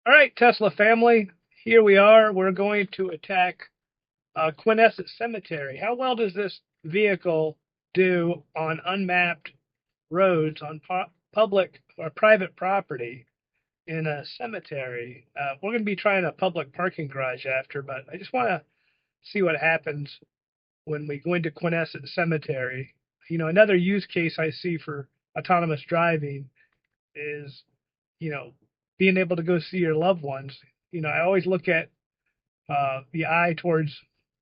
All right, Tesla family, here we are. We're going to attack Quidnessett Cemetery. How well does this vehicle do on unmapped roads on public or private property in a cemetery? We're going to be trying a public parking garage after, but I just want to see what happens when we go into Quidnessett Cemetery. Another use case I see for autonomous driving is, you know, being able to go see your loved ones. I always look at the eye towards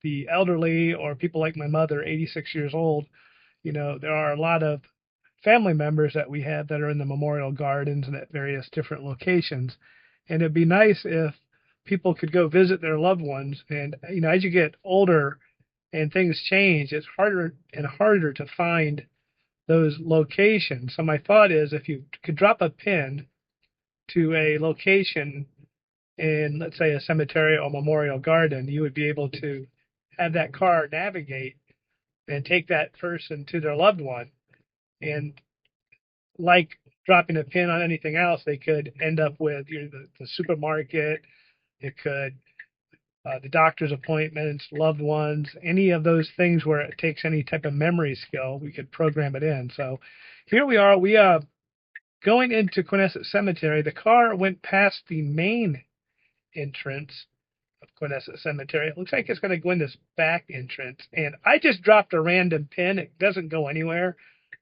the elderly or people like my mother, 86 years old. There are a lot of family members that we have that are in the memorial gardens and at various different locations. And it'd be nice if people could go visit their loved ones. And, as you get older and things change, it's harder and harder to find those locations. So my thought is if you could drop a pin to a location in, let's say, a cemetery or memorial garden, you would be able to have that car navigate and take that person to their loved one. And like dropping a pin on anything else, they could end up with the supermarket. It could the doctor's appointments, loved ones, any of those things where it takes any type of memory skill, we could program it in. So here we are. We are going into Quidnessett Cemetery. The car went past the main entrance of Quidnessett Cemetery. It looks like it's going to go in this back entrance. And I just dropped a random pin. It doesn't go anywhere.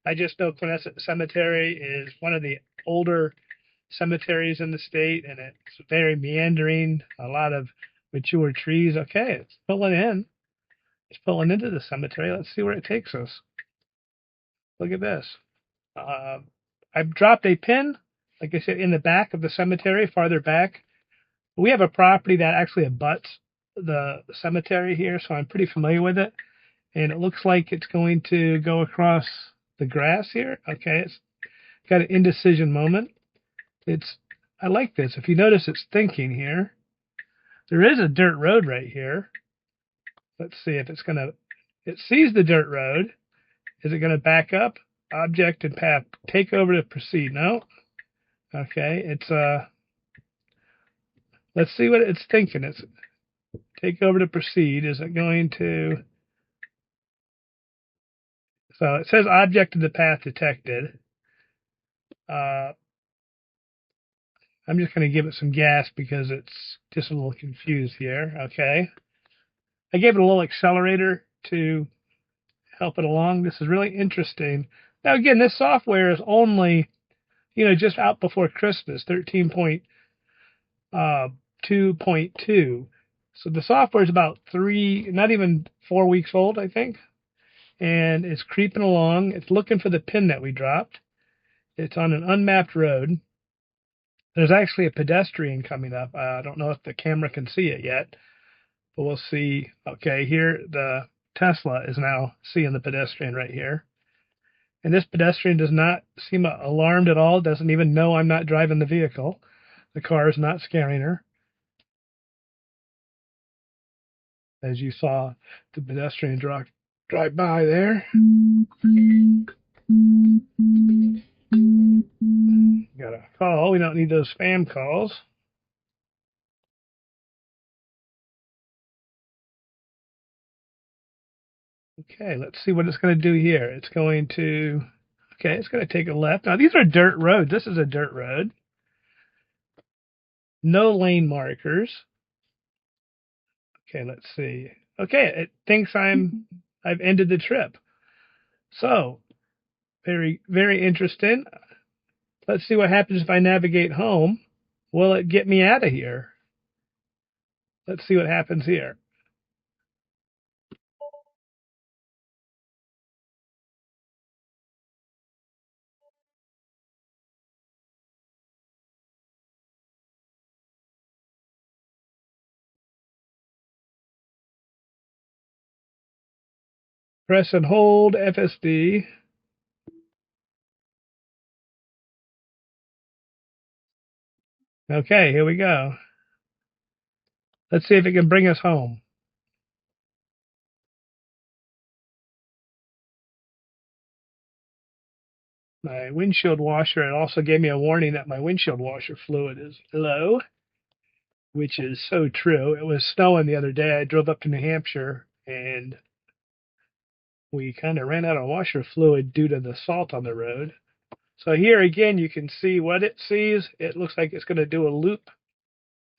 I just know Quidnessett Cemetery is one of the older cemeteries in the state, and it's very meandering, a lot of mature trees. Okay, it's pulling in. It's pulling into the cemetery. Let's see where it takes us. Look at this. I've dropped a pin, like I said, in the back of the cemetery, farther back. We have a property that actually abuts the cemetery here, so I'm pretty familiar with it. And it looks like it's going to go across the grass here. Okay, it's got an indecision moment. I like this. If you notice, it's thinking here. There is a dirt road right here. Let's see if it sees the dirt road. Is it going to back up? Object and path. Take over to proceed. No. Okay, let's see what it's thinking. It's take over to proceed. Is it going to? So it says object of the path detected. Uh, I'm just going to give it some gas because it's just a little confused here. Okay. I gave it a little accelerator to help it along. This is really interesting. Now, again, this software is only, just out before Christmas, 13.2.2. So the software is about not even 4 weeks old, I think. And it's creeping along. It's looking for the pin that we dropped. It's on an unmapped road. There's actually a pedestrian coming up. I don't know if the camera can see it yet, but we'll see. Okay, here the Tesla is now seeing the pedestrian right here. And this pedestrian does not seem alarmed at all, doesn't even know I'm not driving the vehicle. The car is not scaring her. As you saw the pedestrian drive by there. Got a call. We don't need those spam calls. Okay, let's see what it's going to do here. It's going to take a left. Now, these are dirt roads. This is a dirt road. No lane markers. Okay, let's see. Okay, it thinks I've ended the trip. So, very, very interesting. Let's see what happens if I navigate home. Will it get me out of here? Let's see what happens here. Press and hold FSD. Okay, here we go. Let's see if it can bring us home. My windshield washer, it also gave me a warning that my windshield washer fluid is low. which is so true. It was snowing the other day. I drove up to New Hampshire, and we kind of ran out of washer fluid due to the salt on the road. So here again, you can see what it sees. It looks like it's going to do a loop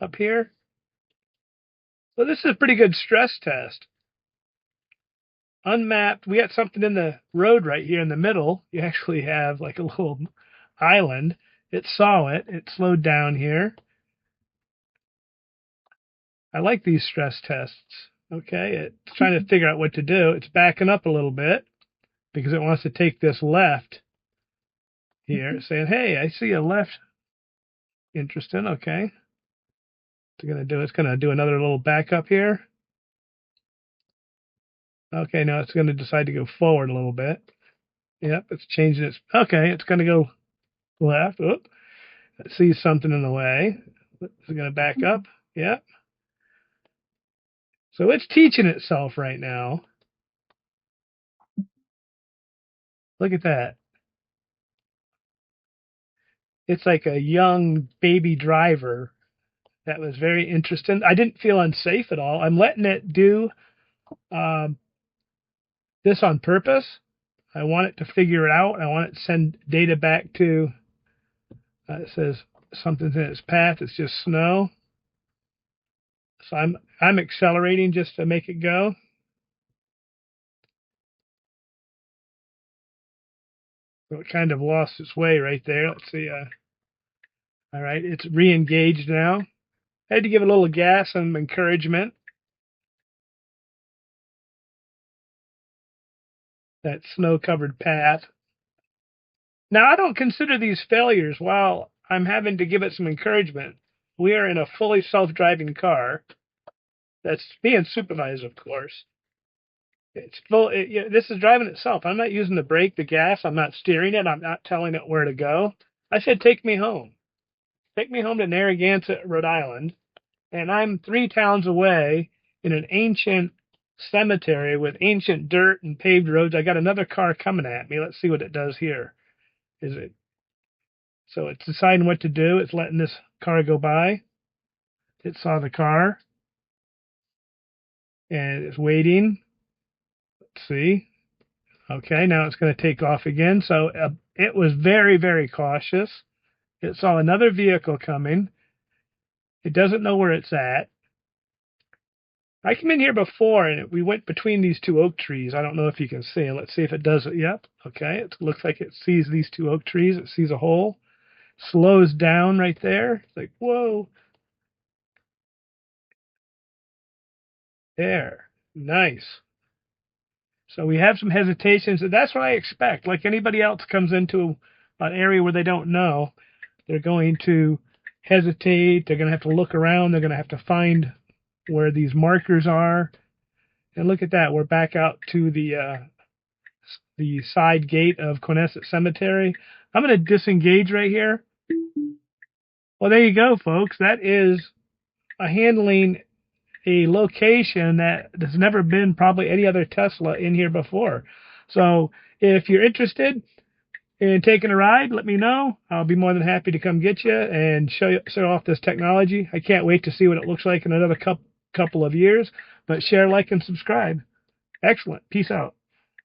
up here. So this is a pretty good stress test. Unmapped, we got something in the road right here in the middle. You actually have like a little island. It saw it. It slowed down here. I like these stress tests. Okay, it's trying to figure out what to do. It's backing up a little bit because it wants to take this left here, saying, hey, I see a left. Interesting. Okay. It's going to do another little backup here. Okay, now it's going to decide to go forward a little bit. Yep, it's changing its. Okay, it's going to go left. Oop. It sees something in the way. It's going to back up. Yep. So it's teaching itself right now. Look at that. It's like a young baby driver. That was very interesting. I didn't feel unsafe at all. I'm letting it do this on purpose. I want it to figure it out. I want it to send data back to, it says something's in its path. It's just snow. So I'm accelerating just to make it go. So it kind of lost its way right there. Let's see. All right, it's re-engaged now. I had to give it a little gas and encouragement. That snow-covered path. Now, I don't consider these failures while I'm having to give it some encouragement. We are in a fully self-driving car that's being supervised, of course. It's full. This is driving itself. I'm not using the brake, the gas. I'm not steering it. I'm not telling it where to go. I said, take me home. Take me home to Narragansett, Rhode Island. And I'm 3 towns away in an ancient cemetery with ancient dirt and paved roads. I got another car coming at me. Let's see what it does here. So it's deciding what to do. It's letting this car go by. It saw the car. And it's waiting. Let's see. Okay, now it's going to take off again. So it was very, very cautious. It saw another vehicle coming. It doesn't know where it's at. I came in here before, and we went between these 2 oak trees. I don't know if you can see. Let's see if it does it. Yep. Okay. It looks like it sees these 2 oak trees. It sees a hole. Slows down right there. It's like, whoa. There. Nice. So we have some hesitations. That's what I expect. Like anybody else comes into an area where they don't know, they're going to hesitate. They're going to have to look around. They're going to have to find where these markers are. And look at that. We're back out to the side gate of Quidnessett Cemetery. I'm going to disengage right here. Well, there you go, folks. That is handling a location that has never been probably any other Tesla in here before. So if you're interested in taking a ride, let me know. I'll be more than happy to come get you and show off this technology. I can't wait to see what it looks like in another couple of years. But share, like, and subscribe. Excellent. Peace out.